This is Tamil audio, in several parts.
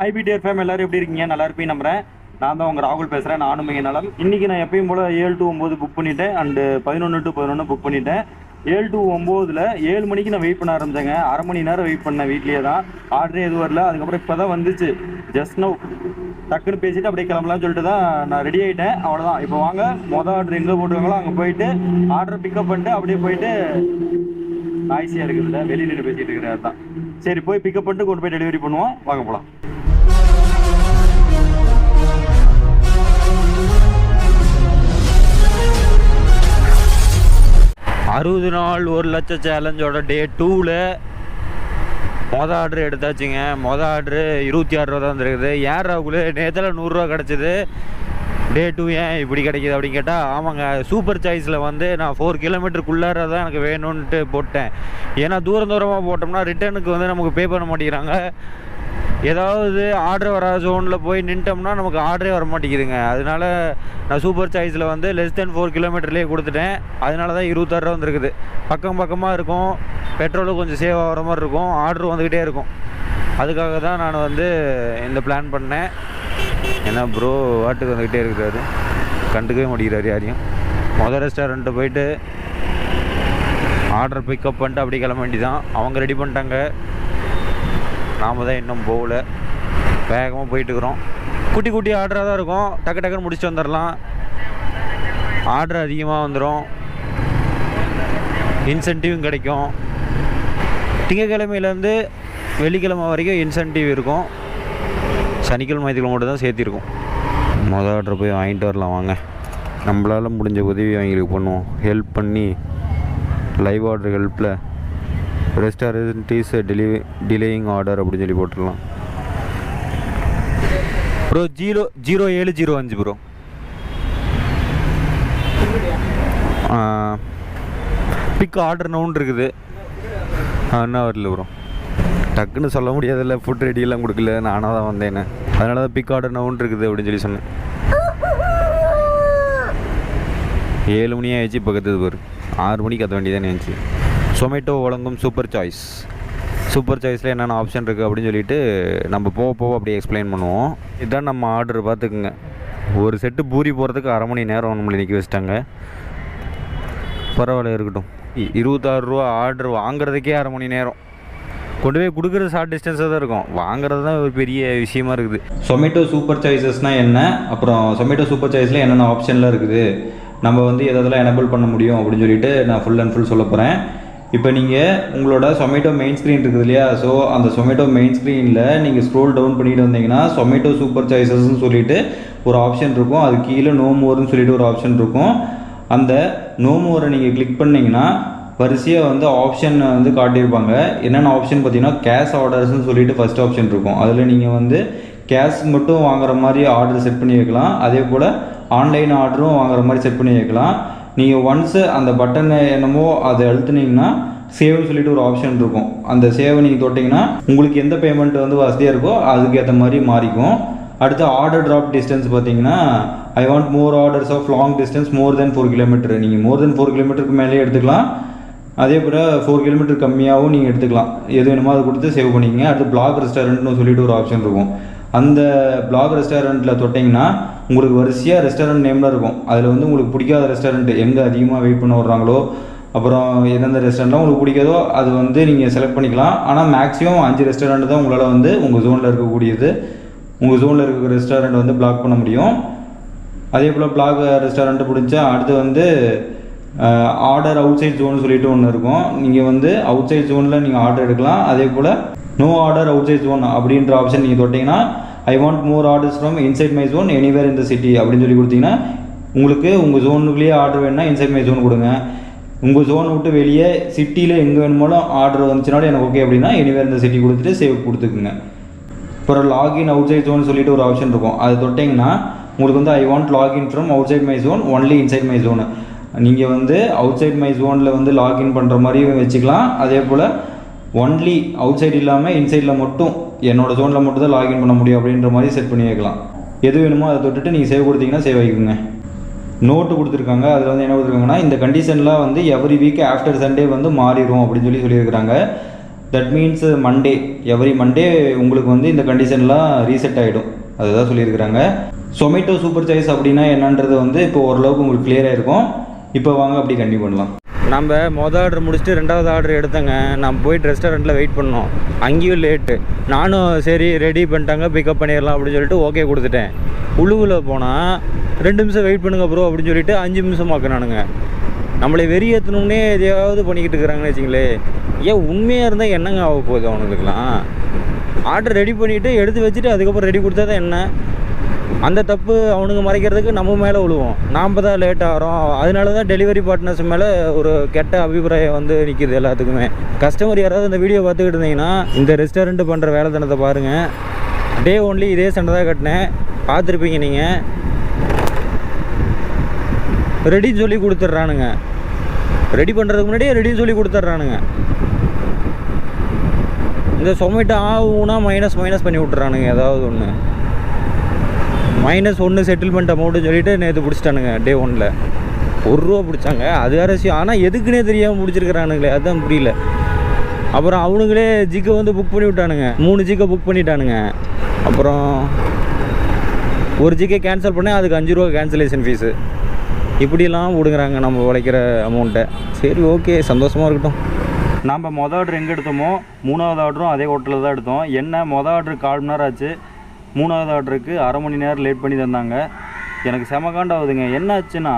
ஐபிடிஆர் ஃபேம் எல்லாரும் எப்படி இருக்கீங்க? நல்லா இருப்பீங்க நம்புறேன். நான் தான் உங்கள் ராகுல் பேசுகிறேன். நானும் மிக நலம். இன்றைக்கி நான் எப்பயும் போல் 7 to 9 புக் பண்ணிட்டேன். அண்டு 11 to 11 புக் பண்ணிட்டேன். 7 to 9 7 மணிக்கு நான் வெயிட் பண்ண ஆரம்பித்தேங்க. அரை மணி நேரம் வெயிட் பண்ணேன். வீட்லேயே தான், ஆர்டரே எதுவும் வரல. அதுக்கப்புறம் இப்போ தான் வந்துச்சு. ஜஸ்ட் நோ டக்குன்னு பேசிட்டு அப்படியே கிளம்பலாம்னு சொல்லிட்டு தான் நான் ரெடி ஆகிட்டேன். அவ்வளோதான். இப்போ வாங்க, மொதல் ஆர்டர் எங்கே போட்டுருவாங்களோ அங்கே போயிட்டு ஆர்டர் பிக்கப் பண்ணிட்டு அப்படியே போயிட்டு நாய்ஸியாக இருக்குதுல்ல, வெளியில் நின்று பேசிகிட்டு இருக்கிறது தான். சரி, போய் பிக்கப் பண்ணிட்டு கொண்டு போய் டெலிவரி பண்ணுவோம். வாங்க போகலாம். அறுபது நாள் 1 லட்சம் சேலஞ்சோட டே 2ல் மொதல் ஆர்டர் எடுத்தாச்சுங்க. மொதல் ஆர்டரு 26 ரூபா தான் வந்துருக்குது. ஏன் ராகுல் நேரத்தில் 100 ரூபா கிடச்சிது, டே 2 ஏன் இப்படி கிடைக்கிது அப்படின்னு கேட்டால், ஆமாங்க, சூப்பர் சாய்ஸில் வந்து நான் 4 கிலோமீட்டருக்குள்ளார தான் எனக்கு வேணும்ன்ட்டு போட்டேன். ஏன்னா தூரமாக போட்டோம்னா ரிட்டர்னுக்கு வந்து நமக்கு பே பண்ண மாட்டேங்கிறாங்க. ஏதாவது ஆர்டர் வர ஜோனில் போய் நின்ட்டோம்னா நமக்கு ஆர்டரே வர மாட்டேங்குதுங்க. அதனால நான் சூப்பர் சாய்ஸில் வந்து லெஸ் தென் 4 கிலோமீட்டர்லேயே கொடுத்துட்டேன். அதனால தான் 26 ரூபா வந்துருக்குது. பக்கமாக இருக்கும், பெட்ரோலும் கொஞ்சம் சேவ் ஆகிற மாதிரி இருக்கும், ஆர்டரும் வந்துக்கிட்டே இருக்கும். அதுக்காக தான் நான் வந்து இந்த பிளான் பண்ணேன். ஏன்னா ப்ரோ வாட்டுக்கு வந்துக்கிட்டே இருக்கிறாரு, கண்டுக்கவே மாட்டேங்கிறாரு யாரையும். மொதல் ரெஸ்டாரண்ட்டை போயிட்டு ஆர்டர் பிக்கப் பண்ணிட்டு அப்படி கிளம்ப வேண்டிதான். அவங்க ரெடி பண்ணிட்டாங்க, நாம் தான் இன்னும் போகல. வேகமாக போயிட்டுருக்குறோம். குட்டி குட்டி ஆர்டராக தான் இருக்கும், டக்கு டக்குன்னு முடிச்சுட்டு வந்துடலாம். ஆர்டர் அதிகமாக வந்துடும், இன்சென்டிவும் கிடைக்கும். திங்கக்கிழமையிலேருந்து வெள்ளிக்கிழமை வரைக்கும் இன்சென்டிவ் இருக்கும். சனிக்கிழமை ஞாயிற்றுக்கிழமை மட்டும் தான் சேர்த்திருக்கும். மொதல் ஆர்டர் போய் வாங்கிட்டு வரலாம் வாங்க. நம்மளால் முடிஞ்ச உதவி அவங்களுக்கு பண்ணுவோம். ஹெல்ப் பண்ணி லைவ் ஆர்டர் ஹெல்ப்பில் ரெஸ்டாரண்ட் இஸ் டிலேயிங் ஆர்டர் அப்படின்னு சொல்லி போட்டுடலாம். Bro 0705 bro. பிக் ஆர்டர் நவுன் இருக்குது, என்ன வரல ப்ரோ. டக்குன்னு சொல்ல முடியாதில்ல, ஃபுட் ரெடியெல்லாம் கொடுக்கல, நானாக தான் வந்தேன்னு. அதனால தான் பிக் ஆர்டர் நவுன் இருக்குது அப்படின்னு சொல்லி சொன்னேன். 7 மணி ஆயிடுச்சு, பக்கத்து பாரு. 6 மணிக்கு கத்த வேண்டியதானே இருந்துச்சு. சொமேட்டோ வழங்கும் சூப்பர் சாய்ஸ். சூப்பர் சாய்ஸில் என்னென்ன ஆப்ஷன் இருக்குது அப்படின்னு சொல்லிட்டு நம்ம போக அப்படியே எக்ஸ்பிளைன் பண்ணுவோம். இதுதான் நம்ம ஆர்டர், பார்த்துக்குங்க. ஒரு செட்டு பூரி போகிறதுக்கு அரை மணி நேரம் நம்மளை நிற்க வச்சிட்டாங்க. பரவாயில்ல, இருக்கட்டும். 26 ரூபா ஆர்டர் வாங்குறதுக்கே அரை மணி நேரம். கொண்டு போய் கொடுக்குறது ஷார்ட் டிஸ்டன்ஸாக தான் இருக்கும், வாங்குறது தான் ஒரு பெரிய விஷயமா இருக்குது. சொமேட்டோ சூப்பர் சாய்ஸஸ்னால் என்ன, அப்புறம் சொமேட்டோ சூப்பர் சாய்ஸில் என்னென்ன ஆப்ஷன்லாம் இருக்குது, நம்ம வந்து எதெல்லாம் எனேபிள் பண்ண முடியும் அப்படின்னு சொல்லிட்டு நான் ஃபுல் அண்ட் ஃபுல் சொல்ல போகிறேன். இப்போ நீங்கள் உங்களோட சொமேட்டோ மெயின் ஸ்க்ரீன் இருக்குது இல்லையா, ஸோ அந்த சொமேட்டோ மெயின் ஸ்க்ரீனில் நீங்கள் ஸ்க்ரோல் டவுன் பண்ணிட்டு வந்தீங்கன்னா சொமேட்டோ சூப்பர் சாய்ஸஸ்ன்னு சொல்லிட்டு ஒரு ஆப்ஷன் இருக்கும். அது கீழே நோ மோர்னு சொல்லிட்டு ஒரு ஆப்ஷன் இருக்கும். அந்த நோ மோரை நீங்கள் கிளிக் பண்ணிங்கன்னா வரிசையாக வந்து ஆப்ஷன் வந்து காட்டியிருப்பாங்க. என்னென்ன ஆப்ஷன் பார்த்தீங்கன்னா, கேஷ் ஆர்டர்ஸ்ன்னு சொல்லிட்டு ஃபஸ்ட் ஆப்ஷன் இருக்கும். அதில் நீங்கள் வந்து கேஷ் மட்டும் வாங்குற மாதிரி ஆர்டர் செட் பண்ணி வைக்கலாம். அதே போல் ஆன்லைன் ஆர்டரும் வாங்குற மாதிரி செட் பண்ணி வைக்கலாம். நீங்கள் ஒன்ஸு அந்த பட்டனை என்னமோ அதை அழுத்துனீங்கன்னா சேவ்னு சொல்லிட்டு ஒரு ஆப்ஷன் இருக்கும். அந்த சேவை நீங்கள் தொட்டிங்கன்னா உங்களுக்கு எந்த பேமெண்ட் வந்து வசதியாக இருக்கோ அதுக்கு ஏற்ற மாதிரி மாறிக்கும். அடுத்து ஆர்டர் ட்ராப் டிஸ்டன்ஸ் பார்த்தீங்கன்னா, I want more orders of long distance more than 4 kilometre. நீங்கள் மோர் தென் 4 கிலோமீட்டருக்கு மேலே எடுத்துக்கலாம். அதே போல் 4 கிலோமீட்டர் கம்மியாகவும் நீங்கள் எடுத்துக்கலாம். எது வேணுமோ அதை கொடுத்து சேவ் பண்ணிக்கங்க. அடுத்து பிளாக் ரெஸ்டாரண்ட்னு சொல்லிட்டு ஒரு ஆப்ஷன் இருக்கும். அந்த பிளாக் ரெஸ்டாரண்ட்டில் தொட்டிங்கன்னா உங்களுக்கு வரிசையாக ரெஸ்டாரண்ட் நேமில் இருக்கும். அதில் வந்து உங்களுக்கு பிடிக்காத ரெஸ்டாரண்ட் எங்கே அதிகமாக வெயிட் பண்ண வர்றாங்களோ, அப்புறம் எந்தெந்த ரெஸ்டாரண்ட்லாம் உங்களுக்கு பிடிக்காதோ அது வந்து நீங்கள் செலக்ட் பண்ணிக்கலாம். ஆனால் மேக்ஸிமம் 5 ரெஸ்டாரண்ட் தான் உங்களால் வந்து உங்கள் ஜோனில் இருக்கக்கூடியது. உங்கள் ஜோனில் இருக்கிற ரெஸ்டாரண்ட் வந்து பிளாக் பண்ண முடியும். அதே போல் பிளாக் ரெஸ்டாரண்ட்டு பிடிச்சா அடுத்து வந்து ஆர்டர் அவுட் சைட் ஜோன் சொல்லிட்டு ஒன்று இருக்கும். நீங்கள் வந்து அவுட் சைட் ஜோனில் நீங்கள் ஆர்டர் எடுக்கலாம். அதே போல் no order outside zone அப்படின்ற ஆப்ஷன் நீங்கள் தொட்டிங்கன்னா, I want more orders from inside my zone anywhere இந்த சிட்டி அப்படின்னு சொல்லி கொடுத்தீங்கன்னா, உங்களுக்கு உங்கள் ஜோனுக்குள்ளேயே ஆர்டர் வேணுன்னா இன்சைட் மை ஜோன் கொடுங்க. உங்கள் ஜோனை விட்டு வெளியே சிட்டியில் எங்கே வேணுமாலும் ஆர்டர் வந்துச்சுனாலும் எனக்கு ஓகே அப்படின்னா எனிவேர் இந்த சிட்டி கொடுத்துட்டு சேவ் கொடுத்துக்குங்க. அப்புறம் லாகின் அவுட் சைட் ஜோன் சொல்லிட்டு ஒரு ஆப்ஷன் இருக்கும். அது தொட்டிங்கன்னா உங்களுக்கு வந்து I want login from outside my zone only inside my zone. நீங்கள் வந்து அவுட் சைட் மை ஜோனில் வந்து லாகின் பண்ணுற மாதிரியும் வச்சுக்கலாம். அதே போல் ஒன்லி அவுட் சைடு இல்லாமல் இன்சைடில் மட்டும் என்னோடய ஜோனில் மட்டும் தான் லாகின் பண்ண முடியும் அப்படின்ற மாதிரி செட் பண்ணி வைக்கலாம். எது வேணுமோ அதை தொட்டுட்டு நீங்கள் சேவ் கொடுத்தீங்கன்னா சேவ் ஆகிக்குங்க. நோட்டு கொடுத்துருக்காங்க. அதில் வந்து என்ன கொடுத்துருக்காங்கன்னா, இந்த கண்டிஷன்லாம் வந்து எவ்ரி வீக் ஆஃப்டர் சண்டே வந்து மாறிடும் அப்படின்னு சொல்லியிருக்கிறாங்க. That means Monday, every Monday உங்களுக்கு வந்து இந்த கண்டிஷன்லாம் ரீசெட் ஆகிடும். அதுதான் சொல்லியிருக்கிறாங்க. சொமேட்டோ சூப்பர் சாய்ஸ் அப்படின்னா என்னன்றது வந்து இப்போ ஓரளவுக்கு உங்களுக்கு கிளியராக இருக்கும். இப்போ வாங்க அப்படி கண்டினியூ பண்ணலாம். நம்ம மொதல் ஆர்டர் முடிச்சுட்டு 2வது ஆர்டர் எடுத்தேங்க. நான் போயிட்டு ரெஸ்டாரண்ட்டில் வெயிட் பண்ணோம். அங்கேயும் லேட்டு. நானும் சரி ரெடி பண்ணிட்டாங்க, பிக்கப் பண்ணிடலாம் அப்படின்னு சொல்லிட்டு ஓகே கொடுத்துட்டேன். உள்ளுக்குள்ளே போனால் 2 நிமிஷம் வெயிட் பண்ணுங்க ப்ரோ அப்படின்னு சொல்லிட்டு 5 நிமிஷம் ஆக்கினானுங்க. நம்மளை வெறியேற்றணும்னே எதையாவது பண்ணிக்கிட்டு இருக்கிறாங்கன்னு வச்சிங்களே. ஏன் உண்மையாக இருந்தால் என்னங்க ஆக போகுது அவனுக்குலாம்? ஆர்டர் ரெடி பண்ணிவிட்டு எடுத்து வச்சுட்டு அதுக்கப்புறம் ரெடி கொடுத்தா தான் என்ன? அந்த தப்பு அவனுங்க மறைக்கிறதுக்கு நம்ம மேலே விழுவோம். நாம் தான் லேட் ஆகிறோம். அதனால தான் டெலிவரி பார்ட்னர்ஸ் மேலே ஒரு கெட்ட அபிப்பிராயம் வந்து நிற்கிது எல்லாத்துக்குமே. கஸ்டமர் யாராவது இந்த வீடியோ பார்த்துக்கிட்டு இருந்தீங்கன்னா இந்த ரெஸ்டாரண்ட்டு பண்ணுற வேலைத்தனத்தை பாருங்கள். டே ஒன்லி இதே சண்டை தான் கட்டினேன், பார்த்துருப்பீங்க நீங்கள். ரெடின்னு சொல்லி கொடுத்துட்றானுங்க. ரெடி பண்ணுறதுக்கு முன்னாடியே ரெடின்னு சொல்லி கொடுத்துட்றானுங்க. இந்த சொமேட்டோ ஆகுனா மைனஸ் பண்ணி விட்டுறானுங்க. ஏதாவது ஒன்று -1 செட்டில்மெண்ட் அமௌண்ட்டுன்னு சொல்லிட்டு நேற்று பிடிச்சிட்டானுங்க. டே 1ல் ₹1 பிடிச்சாங்க. அது வேறு விஷயம். ஆனால் எதுக்குன்னே தெரியாமல் பிடிச்சிருக்கிறானுங்களே, அதுதான் புரியல. அப்புறம் அவனுங்களே ஜிக்கை வந்து புக் பண்ணி விட்டானுங்க. 3 ஜிக்கை புக் பண்ணிட்டானுங்க. அப்புறம் ஒரு ஜிக்கை கேன்சல் பண்ணேன், அதுக்கு ₹5 கேன்சலேஷன் ஃபீஸு. இப்படிலாம் விடுங்கிறாங்க நம்ம உழைக்கிற அமௌண்ட்டை. சரி ஓகே, சந்தோஷமாக இருக்கட்டும். நம்ம மொதல் ஆர்டர் எங்கே எடுத்தோமோ 3வது ஆர்டரும் அதே ஹோட்டலில் தான் எடுத்தோம். என்ன மொதல் ஆர்டருக்கு 1/4 மணி நேரம் ஆச்சு, 3வது ஆர்டருக்கு அரை மணி நேரம் லேட் பண்ணி தந்தாங்க. எனக்கு செமகாண்டாகுதுங்க. என்ன ஆச்சுன்னா,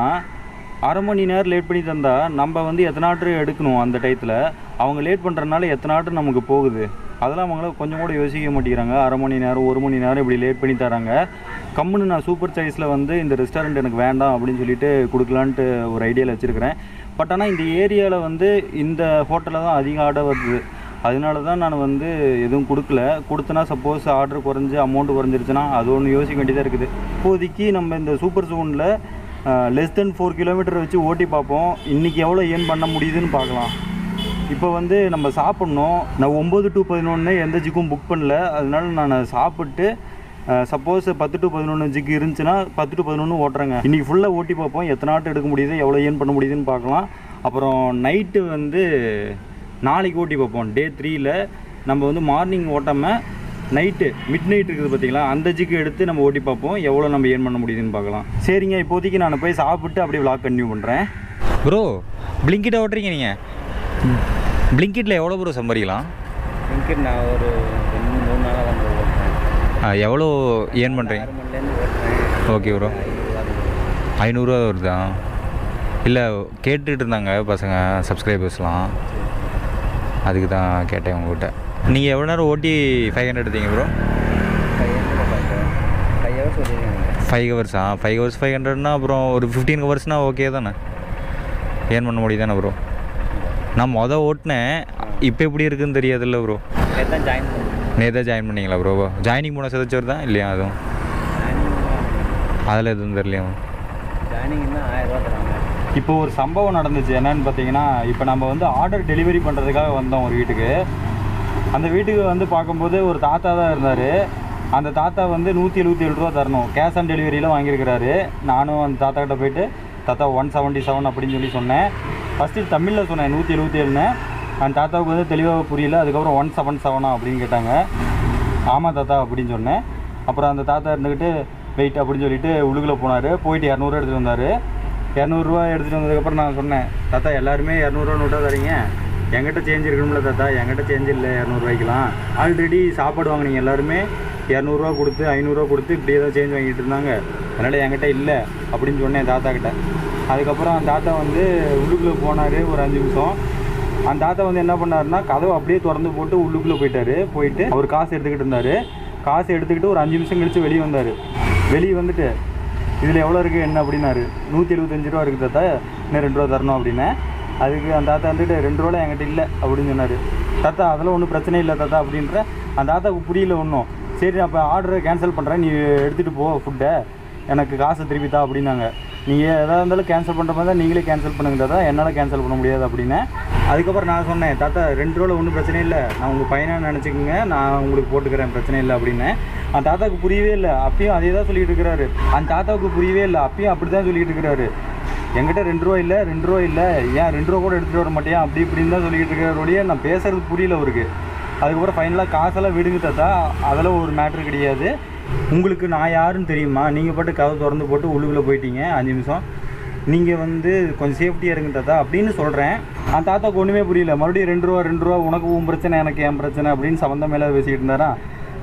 அரை மணி நேரம் லேட் பண்ணி தந்தால் நம்ம வந்து எத்தனை ஆர்டர் எடுக்கணும் அந்த டயத்தில். அவங்க லேட் பண்ணுறதுனால எத்தனை ஆர்டர் நமக்கு போகுது, அதெல்லாம் அவங்கள கொஞ்சம் கூட யோசிக்க மாட்டேங்கிறாங்க. அரை மணி நேரம் 1 மணி நேரம் இப்படி லேட் பண்ணி தராங்க. கம்முன்னு நான் சூப்பர் சாய்ஸில் வந்து இந்த ரெஸ்டாரண்ட் எனக்கு வேண்டாம் அப்படின்னு சொல்லிட்டு கொடுக்கலான்ட்டு ஒரு ஐடியாவில் வச்சுருக்கிறேன். பட் ஆனால் இந்த ஏரியாவில் வந்து இந்த ஹோட்டலில் தான் அதிக ஆர்டர் வருது. அதனால தான் நான் வந்து எதுவும் கொடுக்கல. கொடுத்தனா சப்போஸ் ஆர்டர் குறைஞ்சி அமௌண்ட்டு குறைஞ்சிருச்சுன்னா அது ஒன்று யோசிக்க வேண்டியதாக இருக்குது. இப்போதைக்கு நம்ம இந்த சூப்பர் ஜோனில் லெஸ் தென் 4 கிலோமீட்டர் வச்சு ஓட்டி பார்ப்போம். இன்றைக்கி எவ்வளோ ஏர்ன் பண்ண முடியுதுன்னு பார்க்கலாம். இப்போ வந்து நம்ம சாப்பிட்ணும். நான் 9 to 11 எந்த ஜிக்கும் புக் பண்ணல. அதனால நான் சாப்பிட்டு சப்போஸ் 10 to 11 ஜிக்கு இருந்துச்சுன்னா 10 to 11 ஓட்டுறேங்க. இன்றைக்கி ஃபுல்லாக ஓட்டி பார்ப்போம். எத்தனை ஆட்டு எடுக்க முடியுது, எவ்வளோ ஏர்ன் பண்ண முடியுதுன்னு பார்க்கலாம். அப்புறம் நைட்டு வந்து நாளைக்கு ஓட்டி பார்ப்போம். டே 3ல் நம்ம வந்து மார்னிங் ஓட்டாமல் நைட்டு மிட் நைட் இருக்குது பார்த்தீங்களா, அந்த ஜிக்கு எடுத்து நம்ம ஓட்டி பார்ப்போம். எவ்வளோ நம்ம ஏர்ன் பண்ண முடியுதுன்னு பார்க்கலாம். சரிங்க, இப்போதைக்கு நான் போய் சாப்பிட்டு அப்படியே விளாக் கண்டினியூ பண்ணுறேன். ப்ரோ பிளிங்கிட்ட ஓட்டுறீங்க நீங்கள்? பிளிங்கிட்டில் எவ்வளோ ப்ரோ சம்பாதிக்கலாம்? பிளிங்கிட் நான் ஒரு 2-3 நாளாக தான் ஓட்டுறேன். எவ்வளோ ஏர்ன் பண்ணுறீங்க? ஓகே ப்ரோ, 500 வருதா? இல்லை கேட்டுட்டு இருந்தாங்க பசங்க சப்ஸ்கிரைபர்ஸ்லாம், அதுக்கு தான் கேட்டேன் உங்கள்கிட்ட. நீங்கள் எவ்வளோ நேரம் ஓட்டி 500 எடுத்தீங்க ப்ரோ? 5 ஹவர்ஸ் ஓட்டிருக்கேன். 5 ஹவர்ஸா? 5 ஹவர்ஸ் 500னா அப்புறம் ஒரு 15 ஹவர்ஸ்னால் ஓகே தானே, ஏர்ன் பண்ண முடியும் தானே ப்ரோ? நான் ஓட்டினேன், இப்போ எப்படி இருக்குதுன்னு தெரியாதுல்ல ப்ரோ. நேற்று தான் ஜாயின் பண்ணிங்களா ப்ரோ? ஜாயினிங் போன சதச்சவர் தான் இல்லையா? அதுவும் அதில் எதுவும் தெரியலையா? ஜாயினிங் தான் 1000 ரூபா தராங்க. இப்போ ஒரு சம்பவம் நடந்துச்சு. என்னன்னு பார்த்தீங்கன்னா, இப்போ நம்ம வந்து ஆர்டர் டெலிவரி பண்ணுறதுக்காக வந்தோம் ஒரு வீட்டுக்கு. அந்த வீட்டுக்கு வந்து பார்க்கும்போது ஒரு தாத்தா தான் இருந்தார். அந்த தாத்தா வந்து 177 ரூபா தரணும், கேஷ் ஆன் டெலிவரியில் வாங்கியிருக்கிறாரு. நானும் அந்த தாத்தா கிட்ட போயிட்டு தாத்தா 177 அப்படின்னு சொல்லி சொன்னேன். ஃபஸ்ட்டு தமிழில் சொன்னேன் 177ன்னு. அந்த தாத்தாவுக்கு வந்து தெளிவாக புரியல. அதுக்கப்புறம் 177 அப்படின்னு கேட்டாங்க. ஆமாம் தாத்தா அப்படின்னு சொன்னேன். அப்புறம் அந்த தாத்தா இருந்துக்கிட்டு வெயிட் அப்படின்னு சொல்லிட்டு உள்ளுக்குள்ளே போனார். போயிட்டு 200 எடுத்துகிட்டு வந்தார். 200 ரூபா எடுத்துகிட்டு வந்ததுக்கப்புறம் நான் சொன்னேன், தாத்தா எல்லாருமே 200 நோட்டாக தரீங்க, என்கிட்ட சேஞ்ச் இருக்கணும்ல தாத்தா? என்கிட்ட சேஞ்ச் இல்லை 200 ரூபாய்க்கெலாம். ஆல்ரெடி சாப்பாடு வாங்கினீங்க எல்லாருமே 200 ரூபா கொடுத்து 500 ரூபா கொடுத்து இப்படியே தான் சேஞ்ச் வாங்கிட்டு இருந்தாங்க, அதனால் என்கிட்ட இல்லை அப்படின்னு சொன்னேன் தாத்தா கிட்ட. அதுக்கப்புறம் அந்த தாத்தா வந்து உள்ளுக்குள்ளே போனார் ஒரு 5 நிமிஷம். அந்த தாத்தா வந்து என்ன பண்ணாருன்னா, கதவை அப்படியே திறந்து போட்டு உள்ளுக்குள்ளே போயிட்டார். போயிட்டு அவர் காசு எடுத்துக்கிட்டு இருந்தார். காசு எடுத்துக்கிட்டு ஒரு 5 நிமிஷம் கழித்து வெளியே வந்தார். வெளியே வந்துட்டு இதில் எவ்வளோ இருக்குது என்ன அப்படின்னாரு. 175 ரூபா இருக்குது தாத்தா, இன்னும் 2 ரூபா தரணும் அப்படின்னேன். அதுக்கு அந்த தாத்தா வந்துட்டு 2 ரூபா என்கிட்ட இல்லை அப்படின்னு சொன்னார். தாத்தா அதெல்லாம் ஒன்றும் பிரச்சனை இல்லை தாத்தா அப்படின்ற. அந்த தாத்தாவுக்கு புரியல ஒன்றும். சரி அப்போ ஆர்டரை கேன்சல் பண்ணுறேன், நீ எடுத்துகிட்டு போ ஃபுட்டை, எனக்கு காசு திருப்பி தா அப்படின்னாங்க. நீங்கள் எதாக இருந்தாலும் கேன்சல் பண்ணுற மாதிரி தான் நீங்களே கேன்சல் பண்ணுங்க தாத்தா, என்னால் கேன்சல் பண்ண முடியாது அப்படின்னு. அதுக்கப்புறம் நான் சொன்னேன், தாத்தா 2 ரூபாவில் ஒன்றும் பிரச்சனை இல்லை, நான் உங்கள் பையனாக நினச்சிக்கோங்க, நான் உங்களுக்கு போட்டுக்கிறேன், பிரச்சனை இல்லை அப்படின்னு. அந்த தாத்தாவுக்கு புரியவே இல்லை. அப்பயும் அதே தான் சொல்லிகிட்டு இருக்கிறாரு. அந்த தாத்தாவுக்கு புரியவே இல்லை. அப்பயும் அப்படி தான் சொல்லிகிட்டு இருக்கிறாரு. என்கிட்ட 2 ரூபா இல்லை 2 ரூபா இல்லை, ஏன் 2 ரூபா கூட எடுத்துகிட்டு வர மாட்டேன் அப்படி இப்படின்னு தான் சொல்லிக்கிட்டு இருக்கிறோடைய நான் பேசுகிறது புரியல அவருக்கு. அதுக்கப்புறம் ஃபைனலாக காசெல்லாம் விடுங்க தாத்தா, அதெல்லாம் ஒரு மேட்ரு கிடையாது, உங்களுக்கு நான் யாருன்னு தெரியுமா, நீங்கள் பாட்டு கதவை திறந்து போட்டு உள்ளுக்குள்ளே போயிட்டீங்க 5 நிமிஷம், நீங்கள் வந்து கொஞ்சம் சேஃப்டியாக இருங்க தாத்தா அப்படின்னு சொல்கிறேன். அந்த தாத்தாக்கு ஒன்றுமே புரியல. மறுபடியும் 2 ரூபா உனக்கு உன் பிரச்சனை எனக்கு என் பிரச்சனை அப்படின்னு சம்மந்தம் மேலே பேசிக்கிட்டு இருந்தாரா.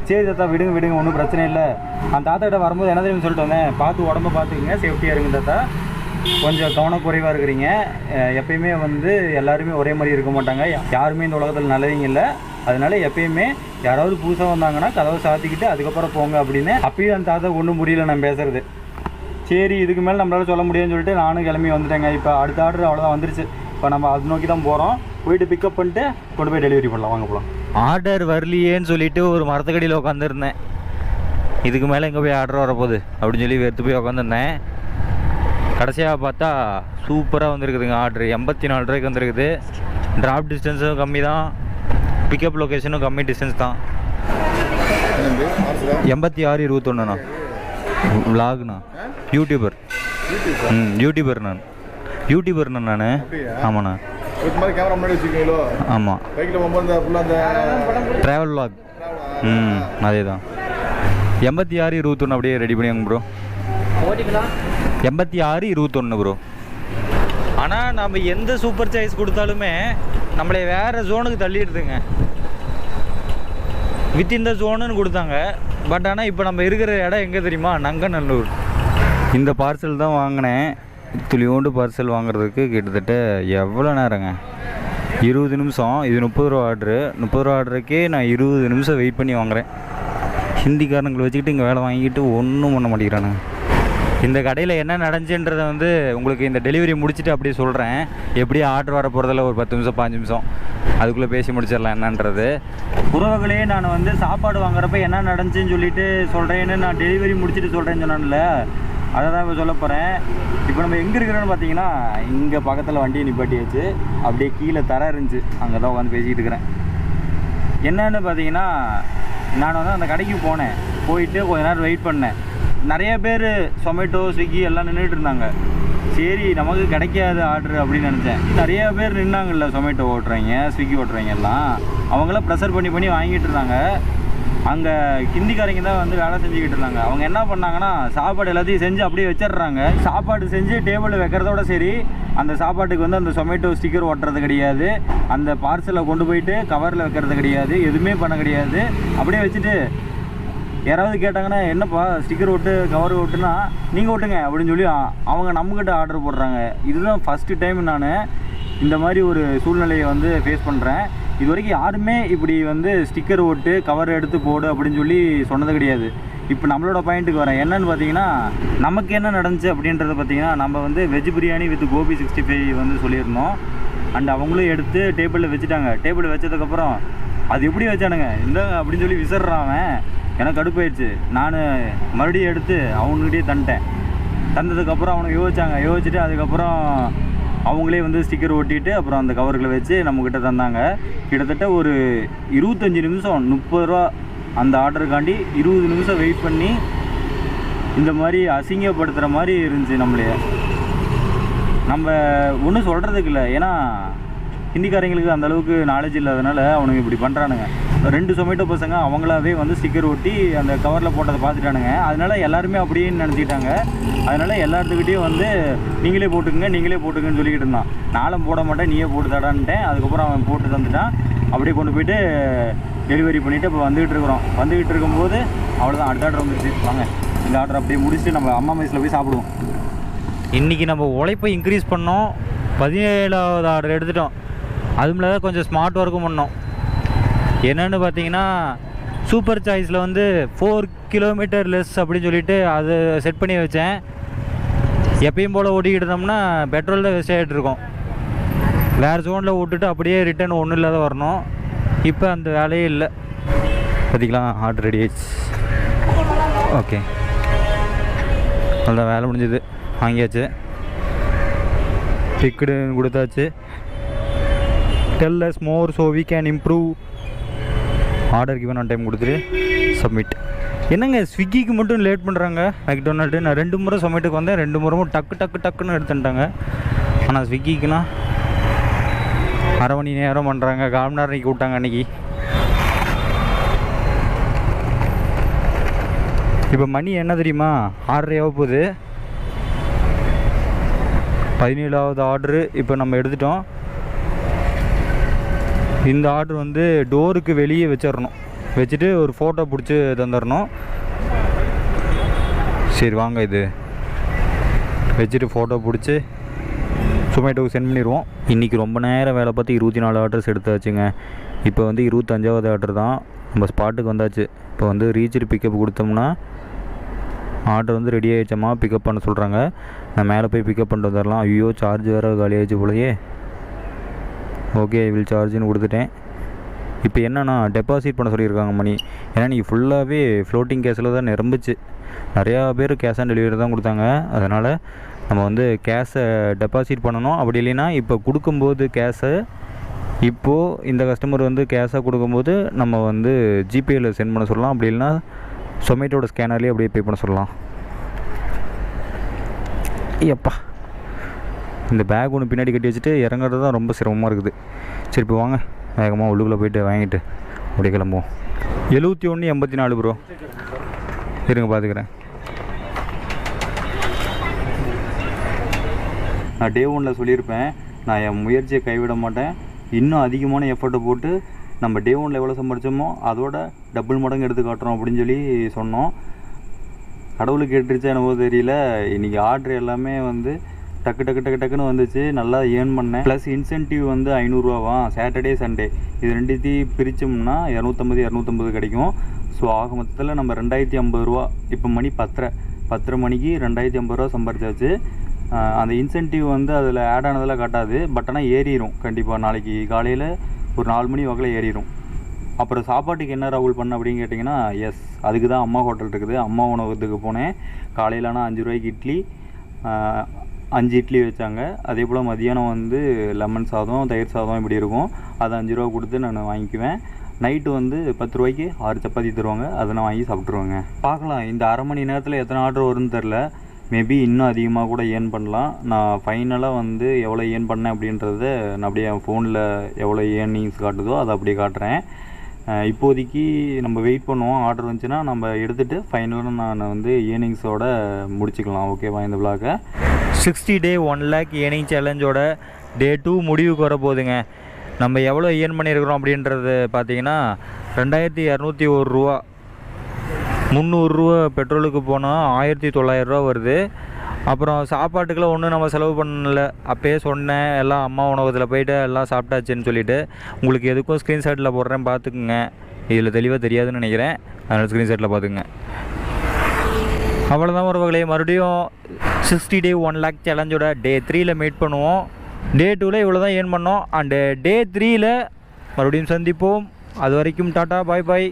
சரி தாத்தா விடுங்க ஒன்றும் பிரச்சனை இல்லை. அந்த தாத்தாக்கிட்ட வரும்போது என்ன தெரியும் சொல்லிட்டு வந்தேன், பார்த்து உடம்ப பார்த்துக்குங்க, சேஃப்டியாக இருங்க தாத்தா, கொஞ்சம் கவனக்குறைவாக இருக்கிறீங்க, எப்பயுமே வந்து எல்லாருமே ஒரே மாதிரி இருக்க மாட்டாங்க, யாருமே இந்த உலகத்தில் நல்லவங்க இல்லை, அதனால எப்பயுமே யாராவது புதுசாக வந்தாங்கன்னா கதவை சாத்திக்கிட்டு அதுக்கப்புறம் போங்க அப்படின்னு. அப்பயும் அந்த தாத்தா ஒன்றும் முடியல நான் பேசுறது. சரி இதுக்கு மேலே நம்மளால் சொல்ல முடியும்னு சொல்லிட்டு நானும் கிளம்பி வந்துட்டேங்க. இப்போ அடுத்த ஆர்டர் அவ்வளோதான் வந்துருச்சு. இப்போ நம்ம அது நோக்கி தான் போகிறோம். போயிட்டு பிக்கப் பண்ணிட்டு கொண்டு போய் டெலிவரி பண்ணலாம், வாங்க போகலாம். ஆர்டர் வரலையேன்னு சொல்லிட்டு ஒரு மரத்துக்கடியில் உட்காந்துருந்தேன். இதுக்கு மேலே எங்கே போய் ஆர்டர் வரப்போகுது அப்படின்னு சொல்லி வெறுத்து போய் உட்காந்துருந்தேன். கடைசியாக பார்த்தா சூப்பராக வந்துருக்குதுங்க ஆர்டர். 84 ரூபாய்க்கு வந்துருக்குது. ட்ராப் டிஸ்டன்ஸும் கம்மி தான், பிக்கப் லொக்கேஷனும் கம்மி டிஸ்டன்ஸ் தான். 8621ண்ணா. விலாகுண்ணா, யூடியூபர். யூடியூபர்ண்ணா நான். ஆமாண்ணா. ஆமாம், ட்ராவல் விலாக். அதே தான். 8621 அப்படியே ரெடி பண்ணியாங்க ப்ரோ. 8621 ப்ரோ. ஆனால் நம்ம எந்த சூப்பர் சாய்ஸ் கொடுத்தாலுமே நம்மளை வேறு ஜோனுக்கு தள்ளிடுதுங்க. வித்தின் த ஜோனுன்னு கொடுத்தாங்க. பட் ஆனால் இப்போ நம்ம இருக்கிற இடம் எங்கே தெரியுமா, நங்கநல்லூர். இந்த பார்சல் தான் வாங்கினேன். துளியோண்டு பார்சல் வாங்குறதுக்கு கிட்டத்தட்ட எவ்வளோ நேரங்க, 20 நிமிஷம். இது 30 ரூபா ஆர்டரு. 30 ரூபா ஆர்டருக்கே நான் 20 நிமிஷம் வெயிட் பண்ணி வாங்குகிறேன். ஹிந்திக்காரங்களை வச்சுக்கிட்டு இங்கே வேலை வாங்கிட்டு ஒன்றும் பண்ண மாட்டேங்கிறானுங்க. இந்த கடையில் என்ன நடந்துச்சுன்றதை வந்து உங்களுக்கு இந்த டெலிவரி முடிச்சுட்டு அப்படியே சொல்கிறேன். எப்படி ஆர்டர் வர போகிறதில்ல, ஒரு 10 நிமிஷம் 5 நிமிஷம் அதுக்குள்ளே பேசி முடிச்சிடலாம் என்னன்றது. உறவுகளே, நான் வந்து சாப்பாடு வாங்குறப்ப என்ன நடந்துச்சுன்னு சொல்லிட்டு சொல்கிறேன்னு நான் டெலிவரி முடிச்சுட்டு சொல்கிறேன்னு சொன்னான்ல, அதை தான் இப்போ சொல்ல போகிறேன். இப்போ நம்ம எங்கே இருக்கிறோன்னு பார்த்தீங்கன்னா, இங்கே பக்கத்தில் வண்டியை நிப்பாட்டியாச்சு. அப்படியே கீழே தர இருந்துச்சு, அங்கே தான் உட்காந்து பேசிக்கிட்டு இருக்கிறேன். என்னன்னு பார்த்தீங்கன்னா, நான் வந்து அந்த கடைக்கு போனேன். போயிட்டு கொஞ்ச நேரம் வெயிட் பண்ணேன். நிறைய பேர் சொமேட்டோ ஸ்விக்கி எல்லாம் நின்றுட்டு இருந்தாங்க. சரி நமக்கு கிடைக்காது ஆர்டர் அப்படின்னு நினச்சேன். நிறைய பேர் நின்னாங்கல்ல, சொமேட்டோ ஓட்டுறவங்க ஸ்விக்கி ஓட்டுறவங்க எல்லாம், அவங்களாம் ப்ரெஷர் பண்ணி வாங்கிட்டு இருந்தாங்க. அங்கே ஹிந்திக்காரங்க தான் வந்து வேலை செஞ்சுக்கிட்டு இருந்தாங்க. அவங்க என்ன பண்ணாங்கன்னா, சாப்பாடு எல்லாத்தையும் செஞ்சு அப்படியே வச்சிடுறாங்க. சாப்பாடு செஞ்சு டேபிளில் வைக்கிறதோட சரி, அந்த சாப்பாட்டுக்கு வந்து அந்த சொமேட்டோ ஸ்டிக்கர் ஒட்டுறது கிடையாது, அந்த பார்சலை கொண்டு போயிட்டு கவரில் வைக்கிறது கிடையாது, எதுவுமே பண்ண கிடையாது. அப்படியே வச்சுட்டு யாராவது கேட்டாங்கன்னா, என்னப்பா ஸ்டிக்கர் ஒட்டு கவர் ஒட்டுனா நீங்கள் ஒட்டுங்க அப்படின்னு சொல்லி அவங்க நம்மக்கிட்ட ஆர்டர் போடுறாங்க. இதுதான் ஃபஸ்ட்டு டைம் நான் இந்த மாதிரி ஒரு சூழ்நிலையை வந்து ஃபேஸ் பண்ணுறேன். இது வரைக்கும் யாருமே இப்படி வந்து ஸ்டிக்கர் ஒட்டு கவர் எடுத்து போடு அப்படின்னு சொல்லி சொன்னது கிடையாது. இப்போ நம்மளோட பாயிண்ட்டுக்கு வரேன். என்னன்னு பார்த்தீங்கன்னா, நமக்கு என்ன நடந்துச்சு அப்படின்றத பார்த்தீங்கன்னா, நம்ம வந்து வெஜ் பிரியாணி வித் கோபி 65 வந்து சொல்லியிருந்தோம். அண்ட் அவங்களும் எடுத்து டேபிளில் வச்சுட்டாங்க. டேபிள் வச்சதுக்கப்புறம் அது எப்படி வச்சானுங்க இந்த அப்படின்னு சொல்லி விசிறான். எனக்கு கடுப்பாயிடுச்சு. நான் மறுபடியும் எடுத்து அவங்ககிட்டயே தந்ததுக்கப்புறம் அவனை யோசிச்சுட்டு அதுக்கப்புறம் அவங்களே வந்து ஸ்டிக்கர் ஒட்டிட்டு அப்புறம் அந்த கவர்களை வச்சு நம்மக்கிட்ட தந்தாங்க. கிட்டத்தட்ட ஒரு 25 நிமிஷம் 30 ரூபா அந்த ஆர்டருக்காண்டி 20 நிமிஷம் வெயிட் பண்ணி இந்த மாதிரி அசிங்கப்படுத்துகிற மாதிரி இருந்துச்சு. நம்ம ஒன்றும் சொல்கிறதுக்கு இல்லை, ஏன்னா ஹிந்திக்காரங்களுக்கு அந்தளவுக்கு நாலேஜ் இல்லாதனால அவனுங்க இப்படி பண்ணுறானுங்க. 2 சொமேட்டோ பசங்க அவங்களாவே வந்து ஸ்டிக்கர் ஒட்டி அந்த கவரில் போட்டதை பார்த்துட்டானுங்க. அதனால எல்லாருமே அப்படியே நினச்சிக்கிட்டாங்க. அதனால எல்லாத்துக்கிட்டையும் வந்து நீங்களே போட்டுக்குங்கன்னு சொல்லிக்கிட்டு இருந்தான். நானும் போட மாட்டேன், நீயே போட்டு தடான்ட்டேன். அதுக்கப்புறம் அவன் போட்டு தந்துட்டான். அப்படியே கொண்டு போயிட்டு டெலிவரி பண்ணிவிட்டு இப்போ வந்துக்கிட்டு இருக்கும்போது அவ்வளோதான், அடுத்த ஆர்டர் வந்துடுச்சு. வாங்க இந்த ஆர்டர் அப்படியே முடிச்சுட்டு நம்ம அம்மா மெஸ்ஸில் போய் சாப்பிடுவோம். இன்றைக்கி நம்ம உழைப்பை இன்க்ரீஸ் பண்ணோம். 17வது ஆர்டர் எடுத்துட்டோம். அதுமில்ல கொஞ்சம் ஸ்மார்ட் ஒர்க்கும் பண்ணோம். என்னென்னு பார்த்தீங்கன்னா, சூப்பர் சாய்ஸில் வந்து 4 கிலோமீட்டர் லெஸ் அப்படின்னு சொல்லிட்டு அதை செட் பண்ணி வச்சேன். எப்பயும் போல் ஓட்டிக்கிட்டு இருந்தோம்னா பெட்ரோல் தான் வேஸ்ட் ஆகிட்டு இருக்கோம். வேறு ஜோனில் விட்டுட்டு அப்படியே ரிட்டர்ன் ஒன்றும் இல்லாத வரணும். இப்போ அந்த வேலையே இல்லை. பார்த்திக்கலாம், ஆர்டர் ரெடி ஆயிடுச்சு. ஓகே, அதான் வேலை முடிஞ்சது. வாங்கியாச்சு, பிக்குடுன்னு கொடுத்தாச்சு. Tell us more so we can improve. Order given on time கொடுத்துட்டு submit. என்னங்க ஸ்விக்கிக்கு மட்டும் லேட் பண்ணுறாங்க மெக்டொனால்டு. நான் 2 முறை சொமேட்டோக்கு வந்தேன், 2 முறையும் டக்குன்னு எடுத்துட்டாங்க. ஆனால் ஸ்விக்கிக்குன்னா அரை மணி நேரம் பண்ணுறாங்க, 1/4 மணி நேரம் இன்றைக்கி விட்டாங்க அன்றைக்கி. இப்போ மணி என்ன தெரியுமா, 6:30 போகுது. 17வது ஆர்டரு இப்போ நம்ம எடுத்துட்டோம். இந்த ஆர்டர் வந்து டோருக்கு வெளியே வச்சிடணும், வச்சுட்டு ஒரு ஃபோட்டோ பிடிச்சி தந்துடணும். சரி வாங்க, இது வச்சுட்டு ஃபோட்டோ பிடிச்சி சொமேட்டோவுக்கு சென்ட் பண்ணிடுவோம். இன்றைக்கி ரொம்ப நேரம் வேலை பார்த்து 24 ஆர்டர்ஸ் எடுத்தாச்சுங்க. இப்போ வந்து 25வது ஆர்டர் தான். நம்ம ஸ்பாட்டுக்கு வந்தாச்சு. இப்போ வந்து ரீச்டு பிக்கப் கொடுத்தோம்னா ஆர்டர் வந்து ரெடி ஆகிடுச்சம்மா, பிக்கப் பண்ண சொல்கிறாங்க. நான் மேலே போய் பிக்கப் பண்ணிட்டு வந்துடலாம். ஐயோ சார்ஜ் வேறு காலி ஆகிடுச்சு போலயே. ஓகே வில் சார்ஜுன்னு கொடுத்துட்டேன். இப்போ என்னென்னா டெபாசிட் பண்ண சொல்லியிருக்காங்க மணி. ஏன்னா இன்றைக்கி ஃபுல்லாகவே ஃப்ளோட்டிங் கேஸில் தான் நிரம்பிச்சு. நிறையா பேர் கேஷ் ஆன் டெலிவரி தான் கொடுத்தாங்க. அதனால் நம்ம வந்து கேஷை டெபாசிட் பண்ணணும். அப்படி இல்லைன்னா இப்போ கொடுக்கும்போது கேஷை, இப்போது இந்த கஸ்டமர் வந்து கேஷாக கொடுக்கும்போது நம்ம வந்து ஜிபேயில் சென்ட் பண்ண சொல்லலாம். அப்படி இல்லைன்னா சொமேட்டோட ஸ்கேனர்லேயே அப்படியே பே பண்ண சொல்லலாம். எப்பா இந்த பேக் ஒன்று பின்னாடி கட்டி வச்சுட்டு இறங்குறது தான் ரொம்ப சிரமமாக இருக்குது. சரி இப்போ வாங்க வேகமாக உள்ளுக்குள்ளே போய்ட்டு வாங்கிட்டு அப்படியே கிளம்புவோம். 7184 ப்ரோ. இருங்க பார்த்துக்கிறேன். நான் டே 1ல் சொல்லியிருப்பேன், நான் என் முயற்சியை கைவிட மாட்டேன், இன்னும் அதிகமான எஃபர்ட்டை போட்டு நம்ம டே 1ல் எவ்வளோ சம்பாரிச்சோமோ அதோட டபுள் மடங்கு எடுத்து காட்டுறோம் அப்படின்னு சொல்லி சொன்னோம். கடவுளுக்கு கேட்டுருச்சா என்னவோ தெரியல, இன்றைக்கி ஆர்டர் எல்லாமே வந்து டக்குன்னு வந்துச்சு. நல்லா ஏர்ன் பண்ணேன். ப்ளஸ் இன்சென்டிவ் வந்து 500 ரூபாவாம், சாட்டர்டே சண்டே இது ரெண்டுத்தையும் பிரித்தோம்னா 250 கிடைக்கும். ஸோ ஆக மொத்தத்தில் நம்ம 2050 ரூபா. இப்போ மணி 10:30 மணிக்கு 2050 ரூபா சம்பாரிச்சாச்சு. அந்த இன்சென்டிவ் வந்து அதில் ஆட் ஆனதெல்லாம் காட்டாது, பட் ஆனால் ஏறிடும் கண்டிப்பாக. நாளைக்கு காலையில் ஒரு 4 மணி வாக்கில் ஏறிடும். அப்புறம் சாப்பாட்டுக்கு என்ன ராகுல் பண்ண அப்படின்னு கேட்டிங்கன்னா, எஸ் அதுக்கு தான் அம்மா ஹோட்டல் இருக்குது. அம்மா உணவகத்துக்கு போனேன். காலையில் ஆனால் 5 ரூபாய்க்கு இட்லி, 5 இட்லி வச்சாங்க. அதே போல் மதியானம் வந்து லெமன் சாதம், தயிர் சாதம் இப்படி இருக்கும். அதை 5 ரூபா கொடுத்து நான் வாங்கிக்குவேன். நைட்டு வந்து 10 ரூபாய்க்கு 6 சப்பாத்தி தருவாங்க, அதை நான் வாங்கி சாப்பிட்ருவேங்க. பார்க்கலாம் இந்த அரை மணி நேரத்தில் எத்தனை ஆர்டர் வரும்னு தெரில. மேபி இன்னும் அதிகமாக கூட ஏர்ன் பண்ணலாம். நான் ஃபைனலாக வந்து எவ்வளோ ஏர்ன் பண்ணேன் அப்படின்றத நான் அப்படியே என் ஃபோனில் எவ்வளோ ஏர்னிங்ஸ் காட்டுதோ அதை அப்படியே காட்டுறேன். இப்போதைக்கு நம்ம வெயிட் பண்ணுவோம். ஆர்டர் வந்துச்சுன்னா நம்ம எடுத்துகிட்டு ஃபைனலாக நான் வந்து ஏர்னிங்ஸோட முடிச்சுக்கலாம். ஓகேவா? இந்த விளாகை 60 டே 1 lakh ஏர்னிங் சேலஞ்சோட டே 2 முடிவுக்கு வர போகுதுங்க. நம்ம எவ்வளோ ஏர்ன் பண்ணியிருக்கிறோம் அப்படின்றது பார்த்தீங்கன்னா 2201 ரூபா. 300 ரூபா பெட்ரோலுக்கு போனால் 1900 ரூபா வருது. அப்புறம் சாப்பாட்டுக்கெல்லாம் ஒன்றும் நம்ம செலவு பண்ணல. அப்போயே சொன்னேன், எல்லாம் அம்மா உணவகத்தில் போய்ட்டு எல்லாம் சாப்பிட்டாச்சுன்னு சொல்லிவிட்டு. உங்களுக்கு எதுக்கும் ஸ்க்ரீன்ஷாட்டில் போடுறேன், பார்த்துக்குங்க. இதில் தெளிவாக தெரியாதுன்னு நினைக்கிறேன், அதனால் ஸ்க்ரீன்ஷாட்டில் பார்த்துக்குங்க. அவ்வளோதான் உறவுகளே. மறுபடியும் 60 டே 1 lakh சேலஞ்சோட டே 3ல் மீட் பண்ணுவோம். டே 2ல் இவ்வளோ தான் ஏர்ன் பண்ணோம். அண்டு டே 3ல் மறுபடியும் சந்திப்போம். அது வரைக்கும் டாட்டா, பாய் பாய்.